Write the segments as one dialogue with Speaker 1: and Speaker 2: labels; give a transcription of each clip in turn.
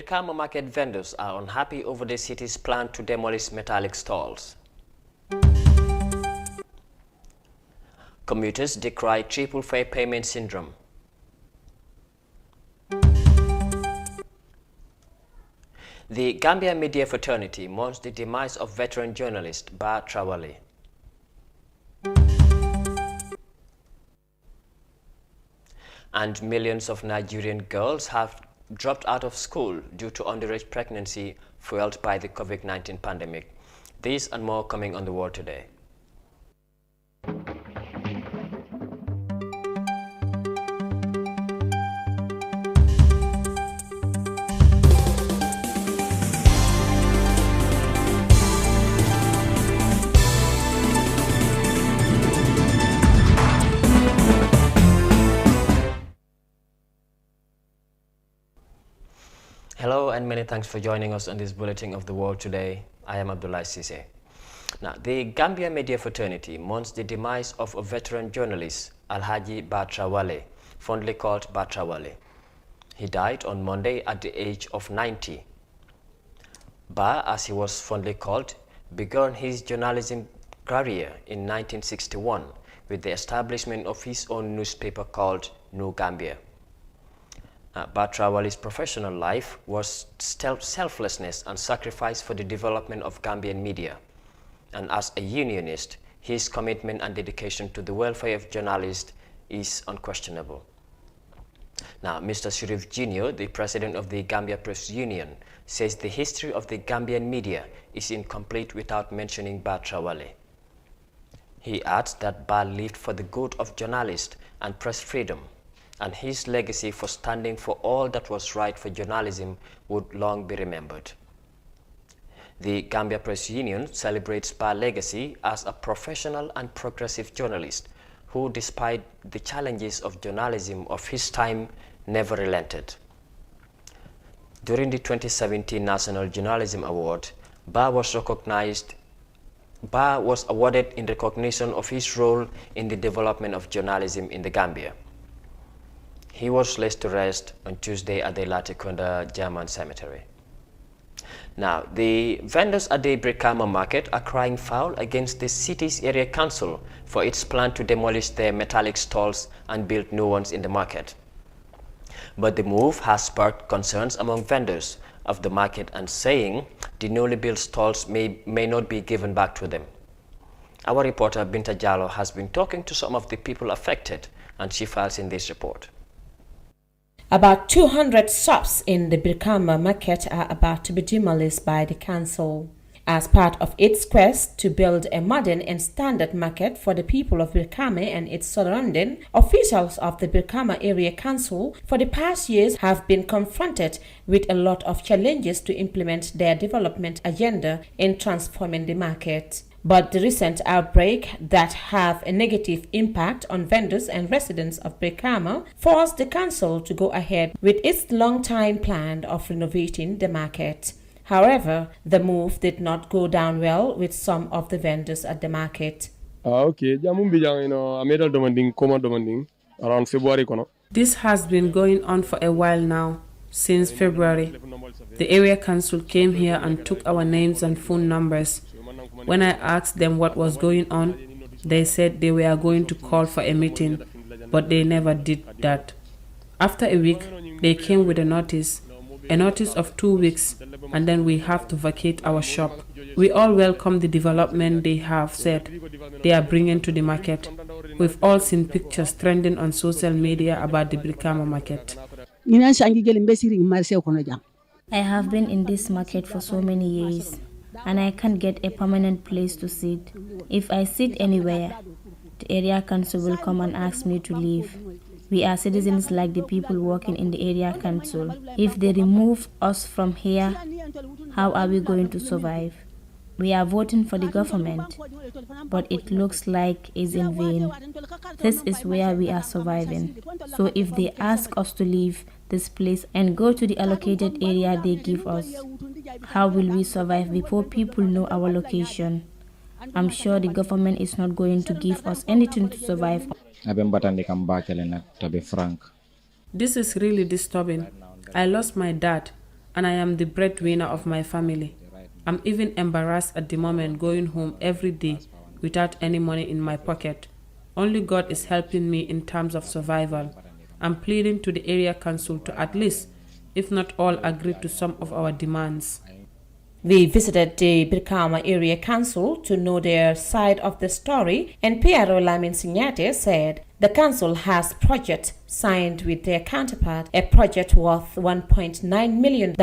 Speaker 1: Brikama market vendors are unhappy over the city's plan to demolish metallic stalls. Commuters decry triple fare payment syndrome. The Gambia media fraternity mourns the demise of veteran journalist Ba Traoré. And millions of Nigerian girls have dropped out of school due to underage pregnancy fueled by the COVID-19 pandemic. These and more coming on The World Today. Hello and many thanks for joining us on this bulletin of The World Today. I am Abdullah Sise. Now, the Gambia media fraternity mourns the demise of a veteran journalist, Alhaji Ba Traoré, fondly called Ba Traoré. He died on Monday at the age of 90. Ba, as he was fondly called, began his journalism career in 1961 with the establishment of his own newspaper called New Gambia. Ba Traoré's professional life was selflessness and sacrifice for the development of Gambian media. And as a unionist, his commitment and dedication to the welfare of journalists is unquestionable. Now, Mr. Shirif Jr., the president of the Gambia Press Union, says the history of the Gambian media is incomplete without mentioning Ba Traoré. He adds that Ba lived for the good of journalists and press freedom, and his legacy for standing for all that was right for journalism would long be remembered. The Gambia Press Union celebrates Ba's legacy as a professional and progressive journalist who, despite the challenges of journalism of his time, never relented. During the 2017 National Journalism Award, Ba was awarded in recognition of his role in the development of journalism in the Gambia. He was laid to rest on Tuesday at the Latikunda German Cemetery. Now, the vendors at the Brikama market are crying foul against the city's area council for its plan to demolish their metallic stalls and build new ones in the market. But the move has sparked concerns among vendors of the market and saying the newly built stalls may not be given back to them. Our reporter Binta Jallo has been talking to some of the people affected, and she files in this report.
Speaker 2: About 200 shops in the Brikama market are about to be demolished by the council. As part of its quest to build a modern and standard market for the people of Brikama and its surrounding, officials of the Brikama Area Council for the past years have been confronted with a lot of challenges to implement their development agenda in transforming the market. But the recent outbreak that have a negative impact on vendors and residents of Brikama forced the council to go ahead with its long-time plan of renovating the market. However, the move did not go down well with some of the vendors at the market.
Speaker 3: Around February.
Speaker 4: This has been going on for a while now, since February. The area council came here and took our names and phone numbers. When I asked them what was going on, they said they were going to call for a meeting, but they never did that. After a week, they came with a notice of 2 weeks, and then we have to vacate our shop. We all welcome the development they have said they are bringing to the market. We've all seen pictures trending on social media about the Brikama market.
Speaker 5: I have been in this market for so many years, and I can't get a permanent place to sit. If I sit anywhere, the area council will come and ask me to leave. We are citizens like the people working in the area council. If they remove us from here, how are we going to survive? We are voting for the government, but it looks like it's in vain. This is where we are surviving. So if they ask us to leave this place and go to the allocated area they give us, how will we survive before people know our location? I'm sure the government is not going to give us anything to survive.
Speaker 4: This is really disturbing. I lost my dad, and I am the breadwinner of my family. I'm even embarrassed at the moment going home every day without any money in my pocket. Only God is helping me in terms of survival. I'm pleading to the area council to at least, if not all, agree to some of our demands.
Speaker 2: We visited the Brikama Area Council to know their side of the story, and Piero Lamin Signate said the council has project signed with their counterpart, a project worth $1.9 million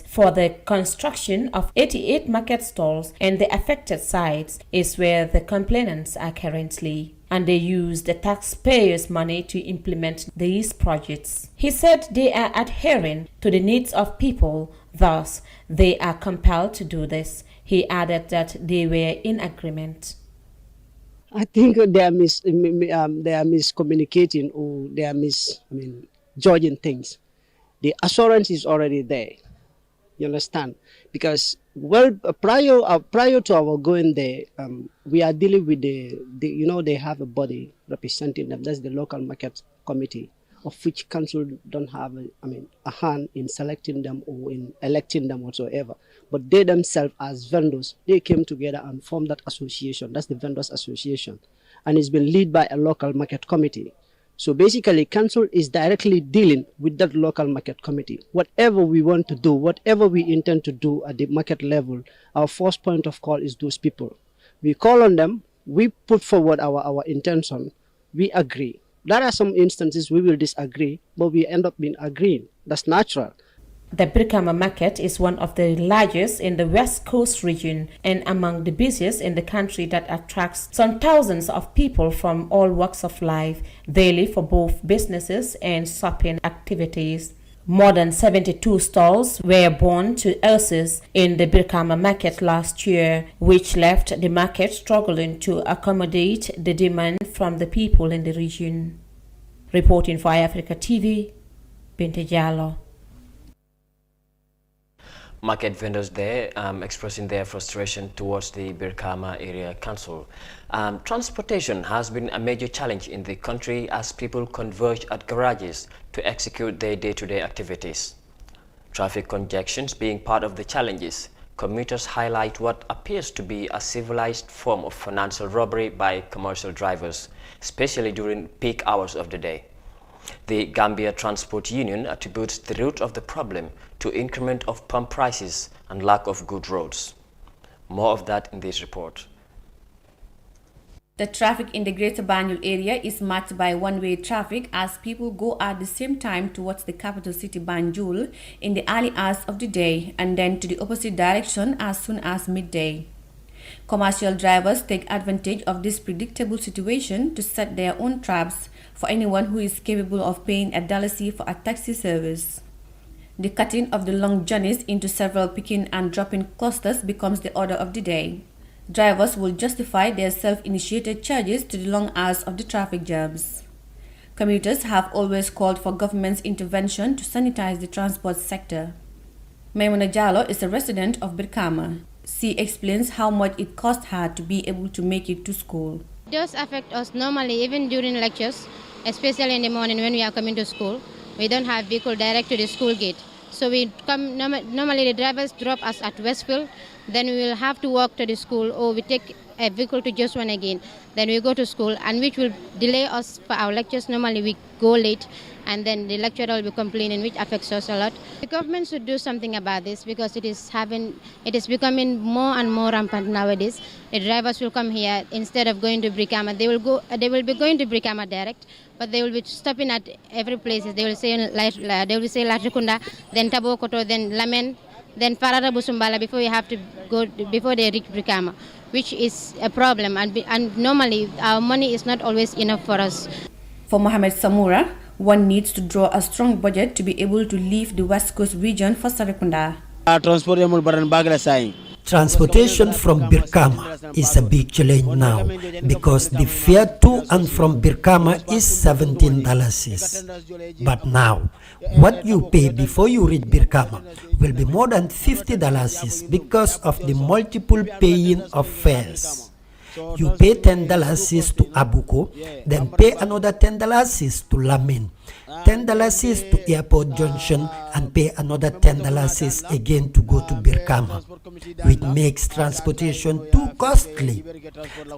Speaker 2: for the construction of 88 market stalls, and the affected sites is where the complainants are currently, and they use the taxpayers' money to implement these projects. He said they are adhering to the needs of people, thus they are compelled to do this. He added that they were in agreement.
Speaker 6: I think they are miscommunicating, or they are judging things. The assurance is already there. You understand? Because prior to our going there, we are dealing with they have a body representing them. That's the local market committee, of which council don't have a hand in selecting them or in electing them whatsoever. But they themselves as vendors, they came together and formed that association. That's the vendors association, and it's been led by a local market committee. So basically, council is directly dealing with that local market committee. Whatever we want to do, whatever we intend to do at the market level, our first point of call is those people. We call on them, we put forward our intention, we agree. There are some instances we will disagree, but we end up being agreeing. That's natural.
Speaker 2: The Brikama market is one of the largest in the West Coast region and among the busiest in the country that attracts some thousands of people from all walks of life daily for both businesses and shopping activities. More than 72 stalls were born to URSS in the Brikama market last year, which left the market struggling to accommodate the demand from the people in the region. Reporting for iAfrica TV, Binte Jallo.
Speaker 1: Market vendors there expressing their frustration towards the Brikama Area Council. Transportation has been a major challenge in the country as people converge at garages to execute their day-to-day activities. Traffic congestions being part of the challenges, commuters highlight what appears to be a civilized form of financial robbery by commercial drivers, especially during peak hours of the day. The Gambia Transport Union attributes the root of the problem to increment of pump prices and lack of good roads. More of that in this report.
Speaker 7: The traffic in the Greater Banjul area is marked by one-way traffic as people go at the same time towards the capital city Banjul in the early hours of the day and then to the opposite direction as soon as midday. Commercial drivers take advantage of this predictable situation to set their own traps for anyone who is capable of paying $1 for a taxi service. The cutting of the long journeys into several picking and dropping clusters becomes the order of the day. Drivers will justify their self-initiated charges to the long hours of the traffic jams. Commuters have always called for government's intervention to sanitize the transport sector. Maimuna Jallo is a resident of Brikama. She explains how much it cost her to be able to make it to school.
Speaker 8: It does affect us normally, even during lectures, especially in the morning when we are coming to school. We don't have vehicle direct to the school gate. So we come, normally the drivers drop us at Westfield, then we will have to walk to the school, or we take a vehicle to just one again. Then we go to school, and which will delay us for our lectures. Normally we go late, and then the lecturer will be complaining, which affects us a lot. The government should do something about this because it is becoming more and more rampant nowadays. The drivers will come here instead of going to Brikama. They will be going to Brikama direct, but they will be stopping at every place. They will say Latrikunda, then Tabokoto, then Lamen, then Parada Busumbala before they reach Brikama, which is a problem. And normally our money is not always enough for us.
Speaker 7: For Mohamed Samura, one needs to draw a strong budget to be able to leave the West Coast region for Sarekunda.
Speaker 9: Transportation from Brikama is a big challenge now because the fare to and from Brikama is $17. But now, what you pay before you reach Brikama will be more than $50 because of the multiple paying of fares. You pay $10 to Abuko, then pay another $10 to Lamin, $10 to Airport Junction, and pay another $10 again to go to Birkama, which makes transportation too costly.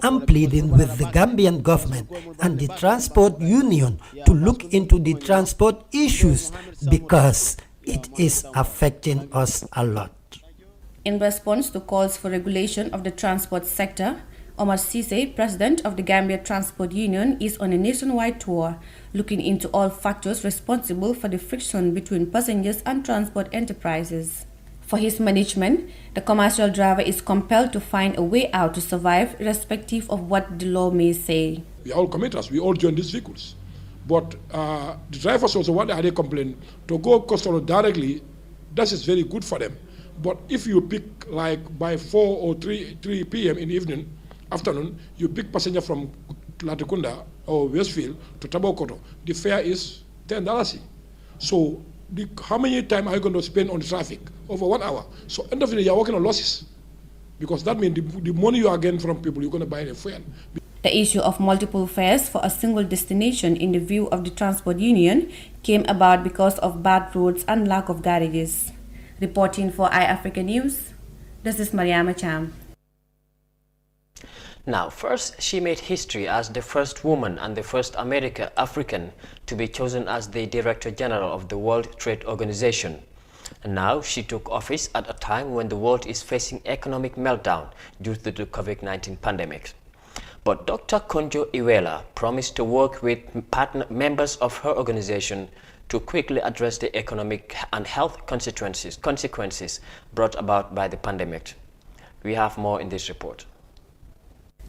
Speaker 9: I'm pleading with the Gambian government and the transport union to look into the transport issues because it is affecting us a lot.
Speaker 7: In response to calls for regulation of the transport sector, Omar Cisse, president of the Gambia Transport Union, is on a nationwide tour, looking into all factors responsible for the friction between passengers and transport enterprises. For his management, the commercial driver is compelled to find a way out to survive, irrespective of what the law may say.
Speaker 10: We are all commuters, we all join these vehicles. But the drivers also, what they complain, to go customer directly, that is very good for them. But if you pick like by 4 or 3 p.m. in the afternoon, you pick passenger from Latikunda or Westfield to Tabokoto, the fare is $10. So how many time are you going to spend on the traffic? Over 1 hour. So end of the day, you're working on losses. Because that means the money you are getting from people, you're going to buy the fuel.
Speaker 7: The issue of multiple fares for a single destination in the view of the transport union came about because of bad roads and lack of garages. Reporting for iAfrica News, this is Mariama Cham.
Speaker 1: Now, first, she made history as the first woman and the first African to be chosen as the Director General of the World Trade Organization. And now, she took office at a time when the world is facing economic meltdown due to the COVID-19 pandemic. But Dr. Konjo Iweala promised to work with members of her organization to quickly address the economic and health consequences brought about by the pandemic. We have more in this report.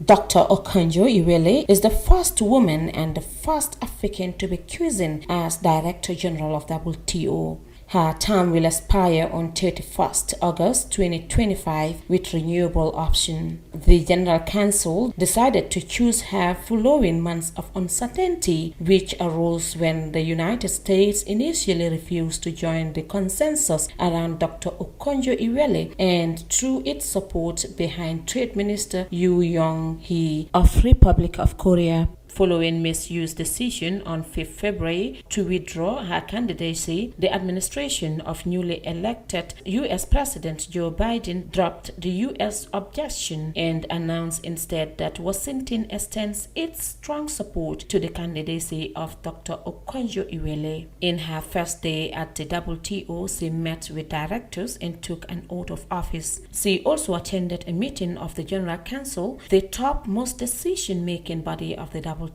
Speaker 2: Dr. Okonjo Iweala is the first woman and the first African to be chosen as Director General of WTO. Her term will expire on 31st August 2025 with renewable option. The General Council decided to choose her following months of uncertainty, which arose when the United States initially refused to join the consensus around Dr. Okonjo Iweala and through its support behind Trade Minister Yoo Young-hee of Republic of Korea. Following Ms. Yu's decision on 5th February to withdraw her candidacy, the administration of newly elected U.S. President Joe Biden dropped the U.S. objection and announced instead that Washington extends its strong support to the candidacy of Dr. Okonjo Iweala. In her first day at the WTO, she met with directors and took an oath of office. She also attended a meeting of the General Council, the topmost decision-making body of the WTO.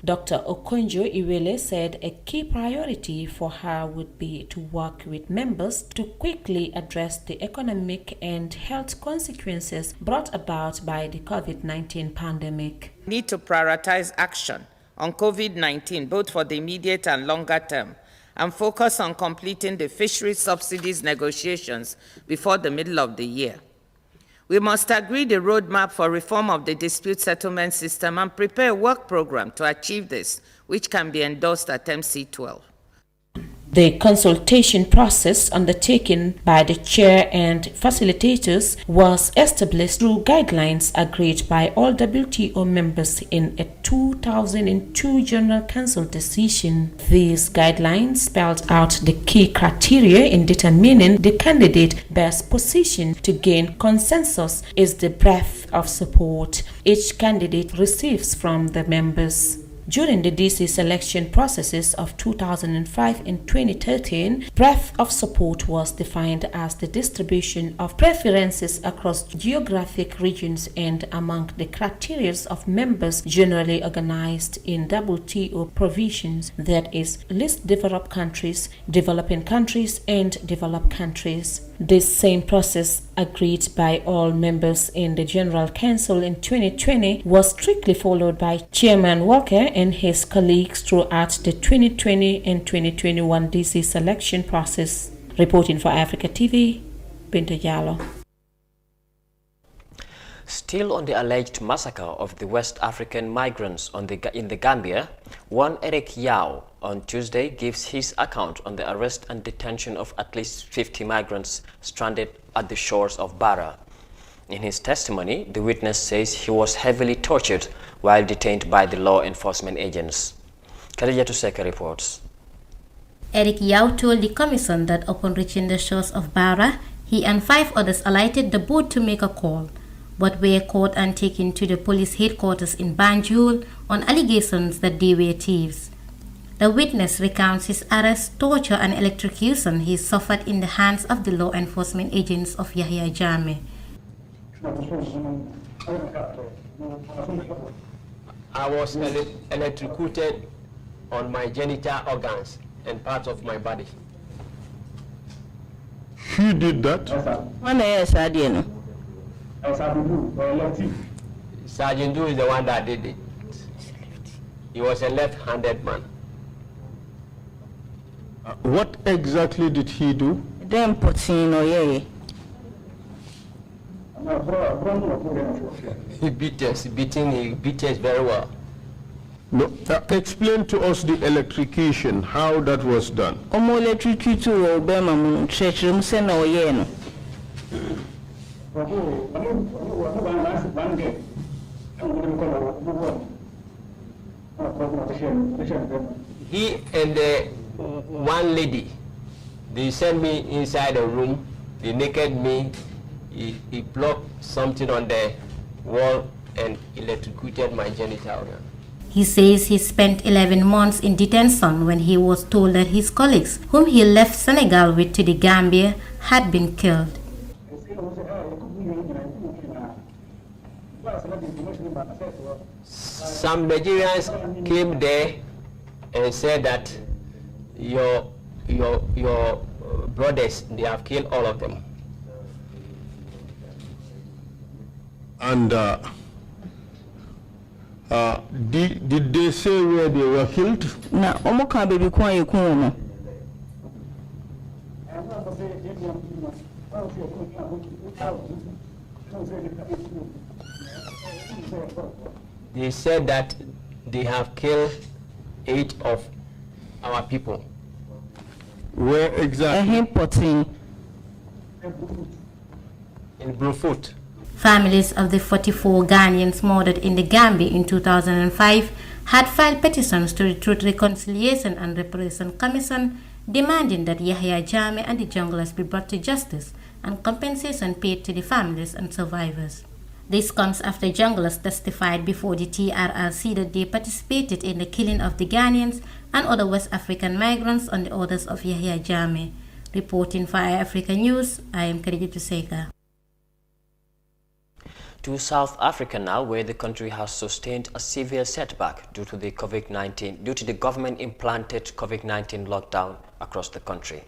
Speaker 2: Dr. Okonjo Iweala said a key priority for her would be to work with members to quickly address the economic and health consequences brought about by the COVID-19 pandemic.
Speaker 11: We need to prioritize action on COVID-19 both for the immediate and longer term and focus on completing the fisheries subsidies negotiations before the middle of the year. We must agree the roadmap for reform of the dispute settlement system and prepare a work program to achieve this, which can be endorsed at MC12.
Speaker 2: The consultation process undertaken by the chair and facilitators was established through guidelines agreed by all WTO members in a 2002 General Council decision. These guidelines spelled out the key criteria in determining the candidate best positioned to gain consensus is the breadth of support each candidate receives from the members. During the DC selection processes of 2005 and 2013, breadth of support was defined as the distribution of preferences across geographic regions and among the criteria of members generally organized in WTO provisions, that is, least developed countries, developing countries, and developed countries. This same process, agreed by all members in the General Council in 2020, was strictly followed by Chairman Walker and his colleagues throughout the 2020 and 2021 DC selection process. Reporting for Africa TV, Binta Jallo.
Speaker 1: Still on the alleged massacre of the West African migrants in the Gambia, one Eric Yao on Tuesday gives his account on the arrest and detention of at least 50 migrants stranded at the shores of Barra. In his testimony, the witness says he was heavily tortured while detained by the law enforcement agents. Khadija Seka reports.
Speaker 5: Eric Yao told the commission that upon reaching the shores of Barra, he and 5 others alighted the boat to make a call, but were caught and taken to the police headquarters in Banjul on allegations that they were thieves. The witness recounts his arrest, torture and electrocution he suffered in the hands of the law enforcement agents of Yahya Jammeh.
Speaker 12: I was electrocuted on my genital organs and parts of my body.
Speaker 13: Who did that?
Speaker 12: Sergeant Du is the one that did it. He was a left-handed man.
Speaker 13: What exactly did he do?
Speaker 12: He beat us very well.
Speaker 13: No, explain to us the electrocution, how that was done.
Speaker 12: He and one lady, they sent me inside a room, they naked me, he blocked something on the wall and electrocuted my genital organ.
Speaker 5: He says he spent 11 months in detention when he was told that his colleagues, whom he left Senegal with to the Gambia, had been killed.
Speaker 12: Some Nigerians came there and said that your brothers, they have killed all of them.
Speaker 13: And did they say where they were killed?
Speaker 12: They said that they have killed 8 of our people.
Speaker 13: Where exactly?
Speaker 12: In Bluefoot.
Speaker 5: Families of the 44 Ghanaians murdered in the Gambia in 2005 had filed petitions to the Truth, Reconciliation and Reparation Commission demanding that Yahya Jammeh and the junglers be brought to justice and compensation paid to the families and survivors. This comes after junglers testified before the TRRC that they participated in the killing of the Ghanaians and other West African migrants on the orders of Yahya Jammeh. Reporting for Africa News, I am Khadija Seka.
Speaker 1: To South Africa now, where the country has sustained a severe setback due to the government-implanted COVID-19 lockdown across the country.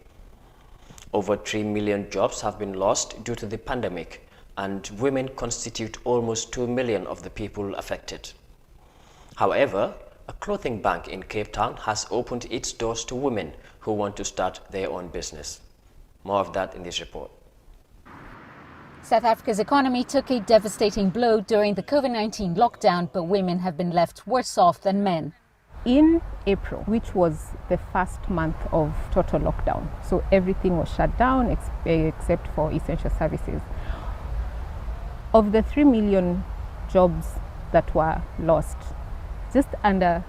Speaker 1: Over 3 million jobs have been lost due to the pandemic, and women constitute almost 2 million of the people affected. However, a clothing bank in Cape Town has opened its doors to women who want to start their own business. More of that in this report.
Speaker 14: South Africa's economy took a devastating blow during the COVID-19 lockdown, but women have been left worse off than men.
Speaker 15: In April, which was the first month of total lockdown, so everything was shut down except for essential services. Of the 3 million jobs that were lost, just under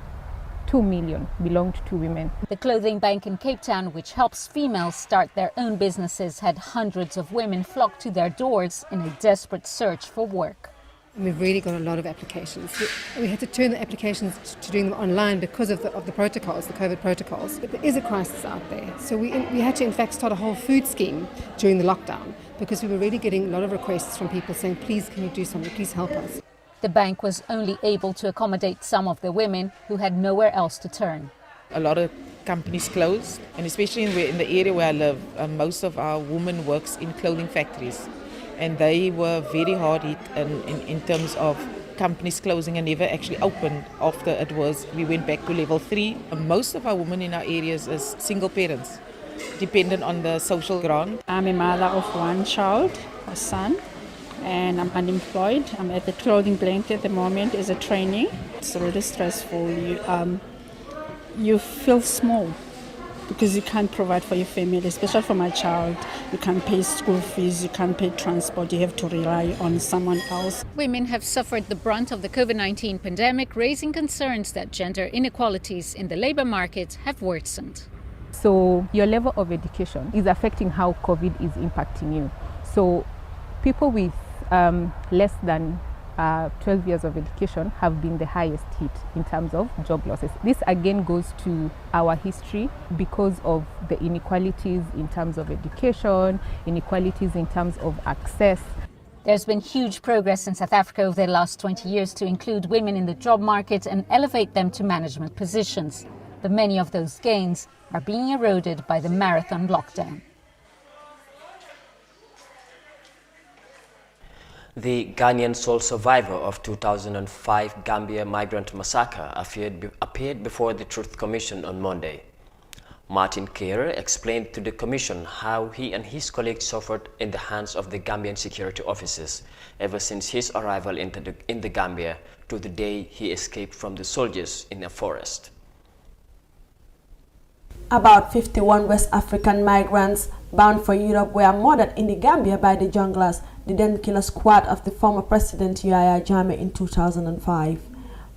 Speaker 15: 2 million belonged to women.
Speaker 14: The clothing bank in Cape Town, which helps females start their own businesses, had hundreds of women flock to their doors in a desperate search for work.
Speaker 16: We've really got a lot of applications. We had to turn the applications to doing them online because of the protocols, the COVID protocols. But there is a crisis out there. So we had to in fact start a whole food scheme during the lockdown because we were really getting a lot of requests from people saying, please, can you do something, please help us.
Speaker 14: The bank was only able to accommodate some of the women who had nowhere else to turn.
Speaker 17: A lot of companies closed, and especially in the area where I live, most of our women works in clothing factories. And they were very hard hit in terms of companies closing and never actually opened after we went back to level 3. Most of our women in our areas is single parents, dependent on the social grant.
Speaker 18: I'm a mother of 1 child, a son, and I'm unemployed. I'm at the clothing bank at the moment as a trainee. It's really stressful. You feel small because you can't provide for your family, especially for my child. You can't pay school fees, you can't pay transport, you have to rely on someone else.
Speaker 14: Women have suffered the brunt of the COVID-19 pandemic, raising concerns that gender inequalities in the labor market have worsened.
Speaker 15: So your level of education is affecting how COVID is impacting you. So people with less than 12 years of education have been the highest hit in terms of job losses. This again goes to our history because of the inequalities in terms of education, inequalities in terms of access.
Speaker 14: There's been huge progress in South Africa over the last 20 years to include women in the job market and elevate them to management positions. But many of those gains are being eroded by the marathon lockdown.
Speaker 1: The Ghanaian sole survivor of 2005 Gambia migrant massacre appeared before the Truth Commission on Monday. Martin Kerr explained to the commission how he and his colleagues suffered in the hands of the Gambian security officers ever since his arrival in the Gambia to the day he escaped from the soldiers in a forest.
Speaker 19: About 51 West African migrants bound for Europe were murdered in the Gambia by the junglers, the then killer squad of the former President Yahya Jammeh in 2005.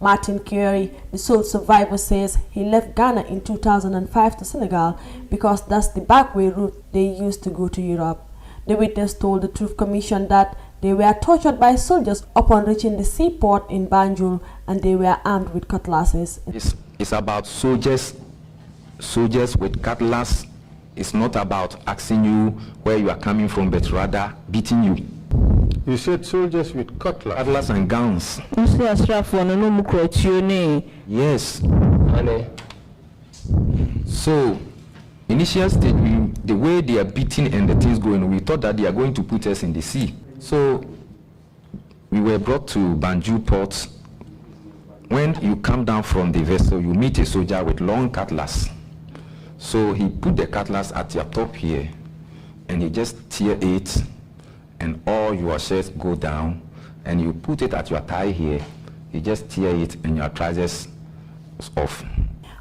Speaker 19: Martin Curry, the sole survivor, says he left Ghana in 2005 to Senegal because that's the backway route they used to go to Europe. The witness told the Truth Commission that they were tortured by soldiers upon reaching the seaport in Banjul and they were armed with cutlasses.
Speaker 20: It's about soldiers with cutlass. It's not about asking you where you are coming from, but rather beating you.
Speaker 13: You said soldiers with
Speaker 20: cutlass and guns. Yes. So, initial stage, the way they are beating and the things going, we thought that they are going to put us in the sea. So, we were brought to Banjul port. When you come down from the vessel, you meet a soldier with long cutlass. So he put the cutlass at your top here, and he just tear it, and all your shirts go down, and you put it at your thigh here. He just tear it, and your trousers is off.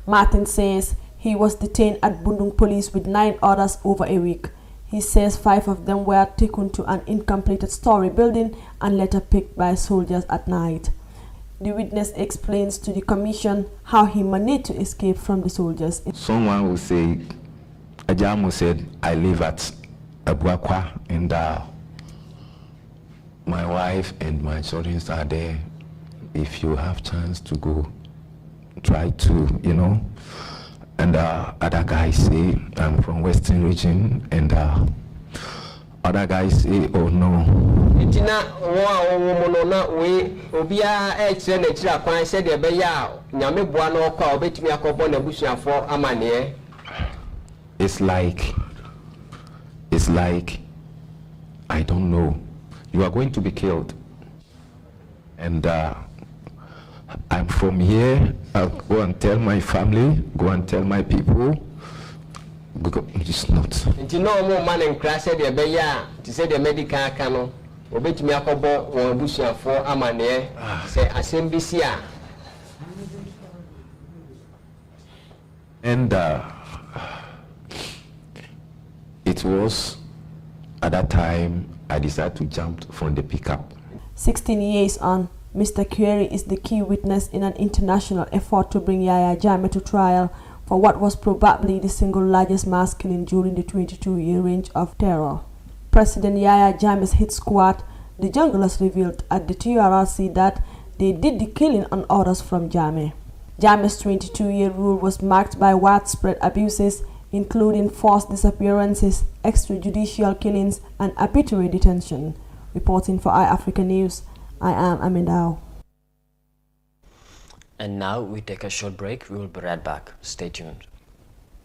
Speaker 19: Martin says he was detained at Bundung Police with 9 others over a week. He says 5 of them were taken to an incompleted story building and later picked by soldiers at night. The witness explains to the commission how he managed to escape from the soldiers.
Speaker 20: Someone will say, Ajamu said, I live at Abuakwa, and my wife and my children are there. If you have chance to go, try to, And other guys say, I'm from Western region, and other guys say, oh no. It's like, I don't know. You are going to be killed. And I'm from here. I'll go and tell my family, go and tell my people. It's not.
Speaker 12: Nti no mo man and crash the beya to say the medical cano obetumi akobo won busuafo amane say asembisia.
Speaker 20: And it was at that time I decided to jump from the pickup.
Speaker 19: 16 years on, Mr. Query is the key witness in an international effort to bring Yahya Jammeh to trial for what was probably the single largest mass killing during the 22-year reign of terror. President Yahya Jammeh's hit squad, the junglers, revealed at the TRRC that they did the killing on orders from Jammeh. Jammeh's 22-year rule was marked by widespread abuses, including forced disappearances, extrajudicial killings, and arbitrary detention. Reporting for iAfrica News, I am Amindao.
Speaker 1: And now we take a short break. We will be right back. Stay tuned.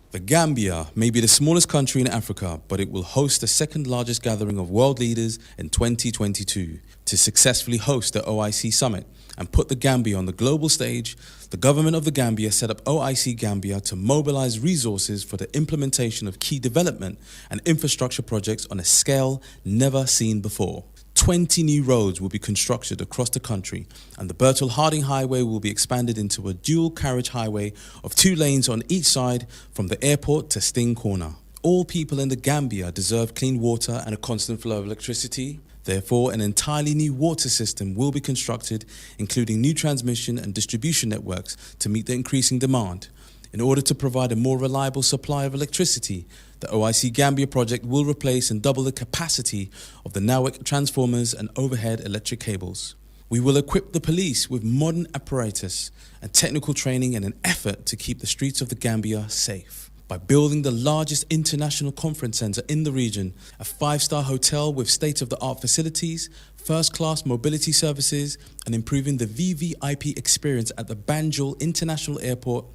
Speaker 21: The Gambia may be the smallest country in Africa, but it will host the second largest gathering of world leaders in 2022. To successfully host the OIC Summit and put the Gambia on the global stage, the government of the Gambia set up OIC Gambia to mobilize resources for the implementation of key development and infrastructure projects on a scale never seen before. 20 new roads will be constructed across the country, and the Bertel-Harding Highway will be expanded into a dual carriage highway of 2 lanes on each side from the airport to Sting Corner. All people in the Gambia deserve clean water and a constant flow of electricity. Therefore, an entirely new water system will be constructed, including new transmission and distribution networks to meet the increasing demand. In order to provide a more reliable supply of electricity, the OIC Gambia project will replace and double the capacity of the NAWEC transformers and overhead electric cables. We will equip the police with modern apparatus and technical training in an effort to keep the streets of the Gambia safe. By building the largest international conference center in the region, a 5-star hotel with state-of-the-art facilities, first-class mobility services, and improving the VVIP experience at the Banjul International Airport,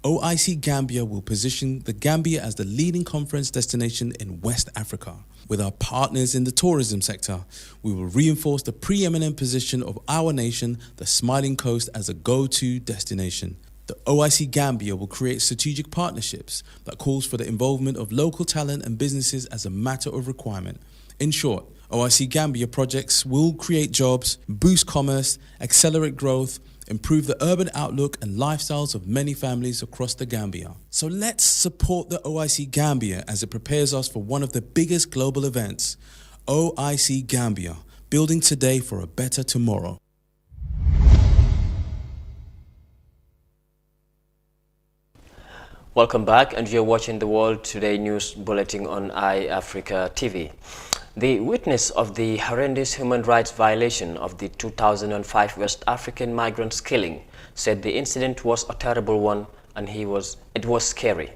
Speaker 21: OIC Gambia will position the Gambia as the leading conference destination in West Africa. With our partners in the tourism sector, we will reinforce the preeminent position of our nation, the Smiling Coast, as a go-to destination. The OIC Gambia will create strategic partnerships that calls for the involvement of local talent and businesses as a matter of requirement. In short, OIC Gambia projects will create jobs, boost commerce, accelerate growth, improve the urban outlook and lifestyles of many families across the Gambia. So let's support the OIC Gambia as it prepares us for one of the biggest global events. OIC Gambia, building today for a better tomorrow.
Speaker 1: Welcome back, and you're watching the World Today News Bulletin on iAfrica TV. The witness of the horrendous human rights violation of the 2005 West African migrants' killing said the incident was a terrible one and it was scary.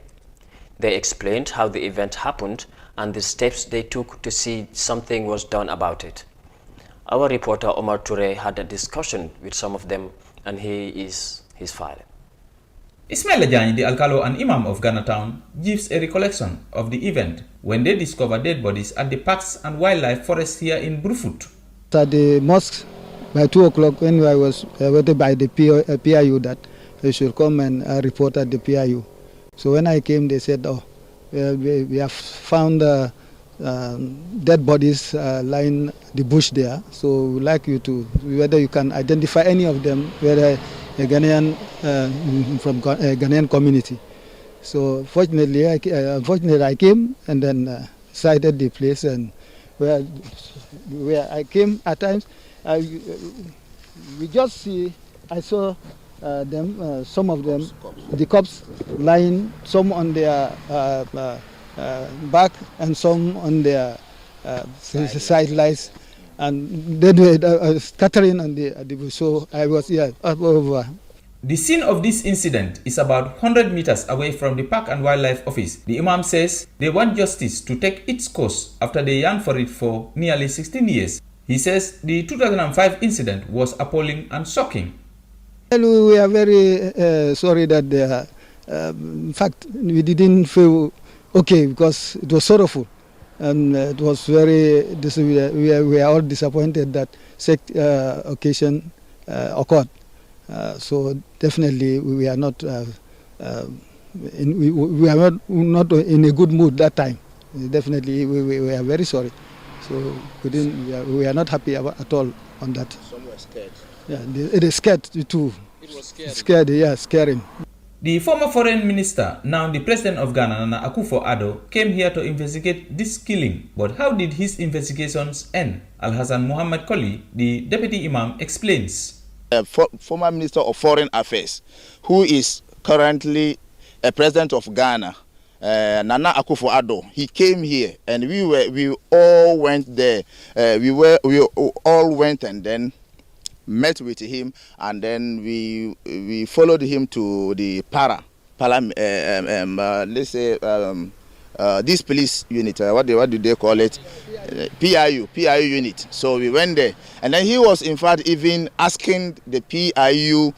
Speaker 1: They explained how the event happened and the steps they took to see something was done about it. Our reporter Omar Toure had a discussion with some of them, and here is his file.
Speaker 3: Ismail Ajani, the Alcalo and Imam of Ghana Town, gives a recollection of the event when they discover dead bodies at the Parks and Wildlife Forest here in Brufut.
Speaker 22: At the mosque by 2 o'clock, when I was waited by the PIU that they should come and report at the PIU. So when I came, they said, "Oh, we have found dead bodies lying the bush there. So we'd like you to, whether you can identify any of them, whether a Ghanaian from a Ghanaian community." So unfortunately I came and then sighted the place, and where I came at times, I saw them, some of them, the cops lying, some on their back and some on their sidelines. And then scattering on the bush. So I was over.
Speaker 3: The scene of this incident is about 100 meters away from the Park and Wildlife Office. The Imam says they want justice to take its course after they yearned for it for nearly 16 years. He says the 2005 incident was appalling and shocking.
Speaker 22: Well, we are very sorry that in fact we didn't feel okay because it was sorrowful. And it was we are all disappointed that such occasion occurred. So definitely we are not we are not in a good mood that time. Definitely we are very sorry. So we are not happy at all on that.
Speaker 23: Some were scared.
Speaker 22: Yeah, it is scared too.
Speaker 23: It was scared.
Speaker 22: Scared, yeah, scaring.
Speaker 3: The former foreign minister, now the president of Ghana, Nana Akufo-Addo, came here to investigate this killing. But how did his investigations end? Al-Hassan Muhammad Koli, the deputy imam, explains.
Speaker 23: Former minister of foreign affairs, who is currently a president of Ghana, Nana Akufo-Addo, he came here, and we all went there. We all went and then met with him, and then we followed him to the let's say this police unit. What do they call it? PIU unit. So we went there, and then he was in fact even asking the PIU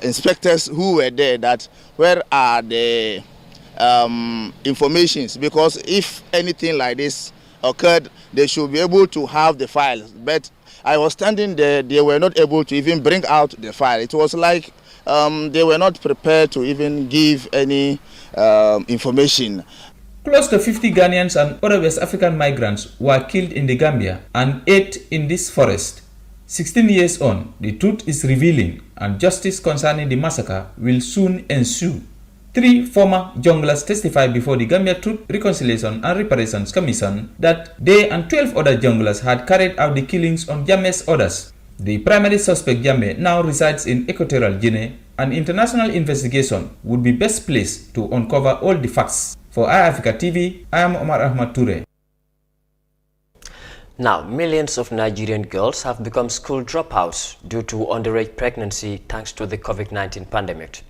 Speaker 23: inspectors who were there that where are the informations, because if anything like this occurred, they should be able to have the files. But I was standing there, they were not able to even bring out the file. It was like they were not prepared to even give any information.
Speaker 3: Close to 50 Ghanaians and other West African migrants were killed in the Gambia and 8 in this forest. 16 years on, the truth is revealing and justice concerning the massacre will soon ensue. 3 former junglers testified before the Gambia Truth, Reconciliation and Reparations Commission that they and 12 other junglers had carried out the killings on Jammeh's orders. The primary suspect Jammeh now resides in Equatorial Guinea. An international investigation would be best placed to uncover all the facts. For iAfrica TV, I am Omar Ahmad Toure.
Speaker 1: Now, millions of Nigerian girls have become school dropouts due to underage pregnancy thanks to the COVID-19 pandemic.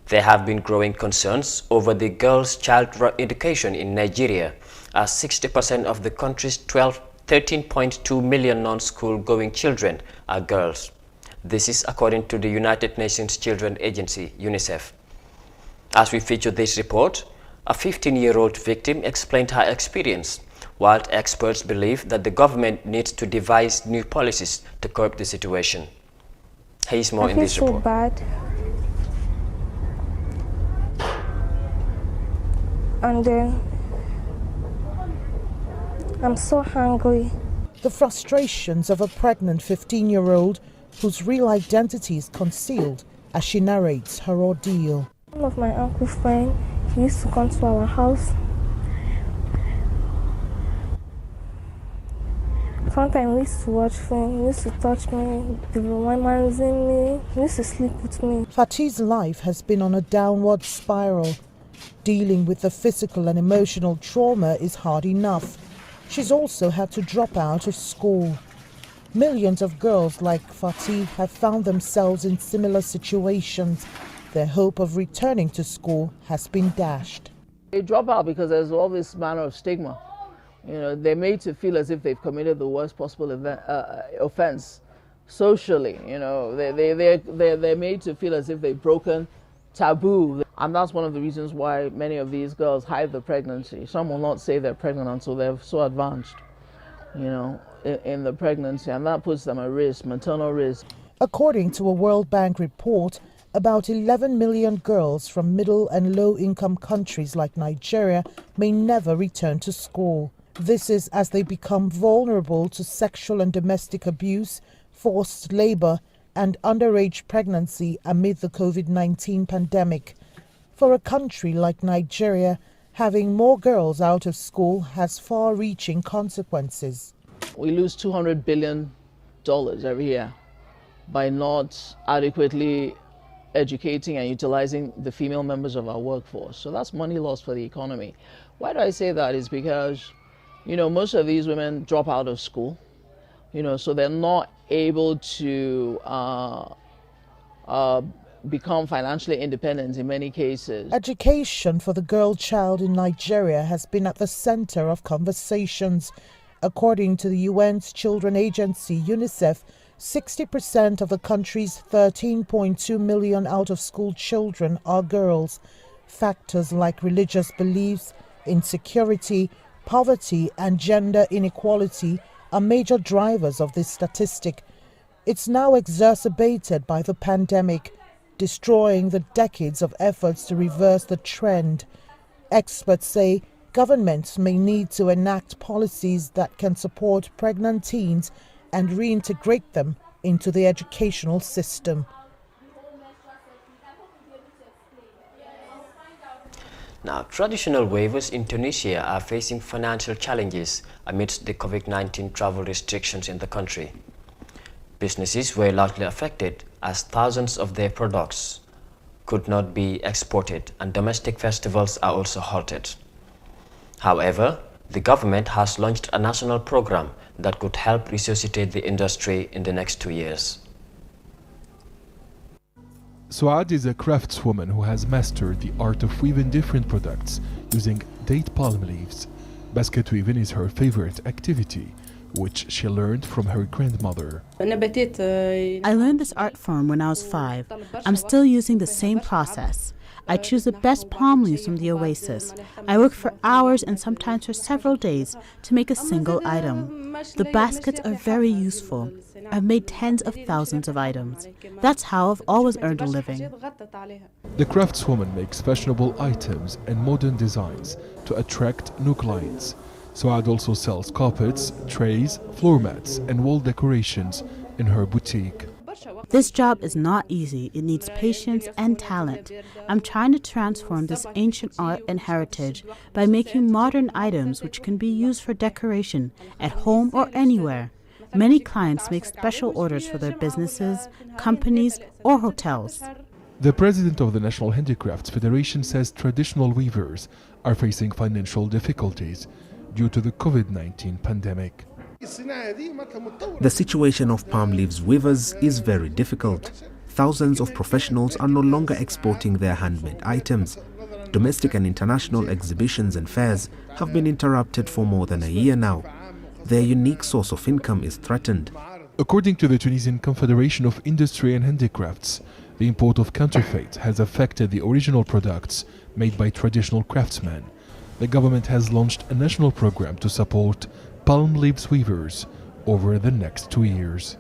Speaker 1: There have been growing concerns over the girls' child education in Nigeria, as 60% of the country's 13.2 million non-school-going children are girls. This is according to the United Nations Children Agency, UNICEF. As we feature this report, a 15-year-old victim explained her experience, while experts believe that the government needs to devise new policies to curb the situation. Here's more in this report.
Speaker 4: I feel so bad. And then I'm so hungry.
Speaker 6: The frustrations of a pregnant 15-year-old whose real identity is concealed as she narrates her ordeal.
Speaker 4: One of my uncle's friends used to come to our house. Sometimes we used to watch film, he used to touch me, they were romancing me, he used to sleep with me.
Speaker 6: Fati's life has been on a downward spiral. Dealing with the physical and emotional trauma is hard enough. She's also had to drop out of school. Millions of girls like Fati have found themselves in similar situations. Their hope of returning to school has been dashed.
Speaker 8: They drop out because there's all this manner of stigma. You know, they're made to feel as if they've committed the worst possible offense socially. You know, they're made to feel as if they've broken taboo. And that's one of the reasons why many of these girls hide the pregnancy. Some will not say they're pregnant until they're so advanced, you know, in the pregnancy, and that puts them at risk, maternal risk.
Speaker 6: According to a World Bank report, about 11 million girls from middle and low-income countries like Nigeria may never return to school. This is as they become vulnerable to sexual and domestic abuse, forced labor, and underage pregnancy amid the COVID-19 pandemic. For a country like Nigeria, having more girls out of school has far-reaching consequences.
Speaker 8: We lose $200 billion every year by not adequately educating and utilizing the female members of our workforce. So that's money lost for the economy. Why do I say that? Is because, you know, most of these women drop out of school, you know, so they're not able to become financially independent in many cases.
Speaker 6: Education for the girl child in Nigeria has been at the center of conversations. According to the UN's Children Agency, UNICEF, 60% of the country's 13.2 million out-of-school children are girls. Factors like religious beliefs, insecurity, poverty, and gender inequality are major drivers of this statistic. It's now exacerbated by the pandemic, destroying the decades of efforts to reverse the trend. Experts say governments may need to enact policies that can support pregnant teens and reintegrate them into the educational system.
Speaker 1: Now, traditional weavers in Tunisia are facing financial challenges amidst the COVID-19 travel restrictions in the country. Businesses were largely affected as thousands of their products could not be exported and domestic festivals are also halted. However, the government has launched a national program that could help resuscitate the industry in the next 2 years.
Speaker 24: Suad is a craftswoman who has mastered the art of weaving different products using date palm leaves. Basket weaving is her favorite activity, which she learned from her grandmother.
Speaker 25: I learned this art form when I was 5. I'm still using the same process.
Speaker 7: I choose the best palm leaves from the oasis. I work for hours and sometimes for several days to make a single item. The baskets are very useful. I've made tens of thousands of items. That's how I've always earned a living.
Speaker 24: The craftswoman makes fashionable items and modern designs to attract new clients. Suad also sells carpets, trays, floor mats and wall decorations in her boutique.
Speaker 7: This job is not easy. It needs patience and talent. I'm trying to transform this ancient art and heritage by making modern items which can be used for decoration at home or anywhere. Many clients make special orders for their businesses, companies, or hotels.
Speaker 24: The president of the National Handicrafts Federation says traditional weavers are facing financial difficulties due to the COVID-19 pandemic.
Speaker 9: The situation of palm leaves weavers is very difficult. Thousands of professionals are no longer exporting their handmade items. Domestic and international exhibitions and fairs have been interrupted for more than a year now. Their unique source of income is threatened.
Speaker 24: According to the Tunisian Confederation of Industry and Handicrafts, the import of counterfeit has affected the original products made by traditional craftsmen. The government has launched a national program to support palm leaves weavers over the next 2 years.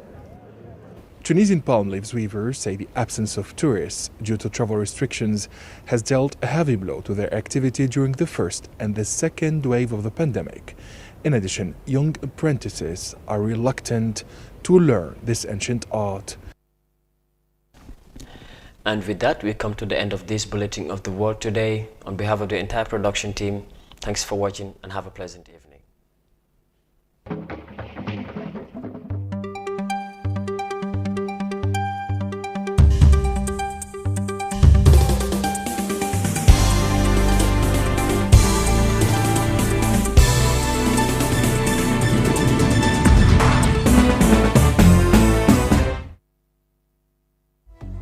Speaker 24: Tunisian palm leaves weavers say the absence of tourists due to travel restrictions has dealt a heavy blow to their activity during the first and the second wave of the pandemic. In addition, young apprentices are reluctant to learn this ancient art.
Speaker 1: And with that, we come to the end of this bulletin of the world today. On behalf of the entire production team, thanks for watching and have a pleasant evening.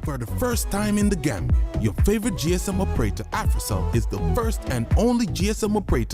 Speaker 10: For the first time in the Gambia, your favorite GSM operator, Africell, is the first and only GSM operator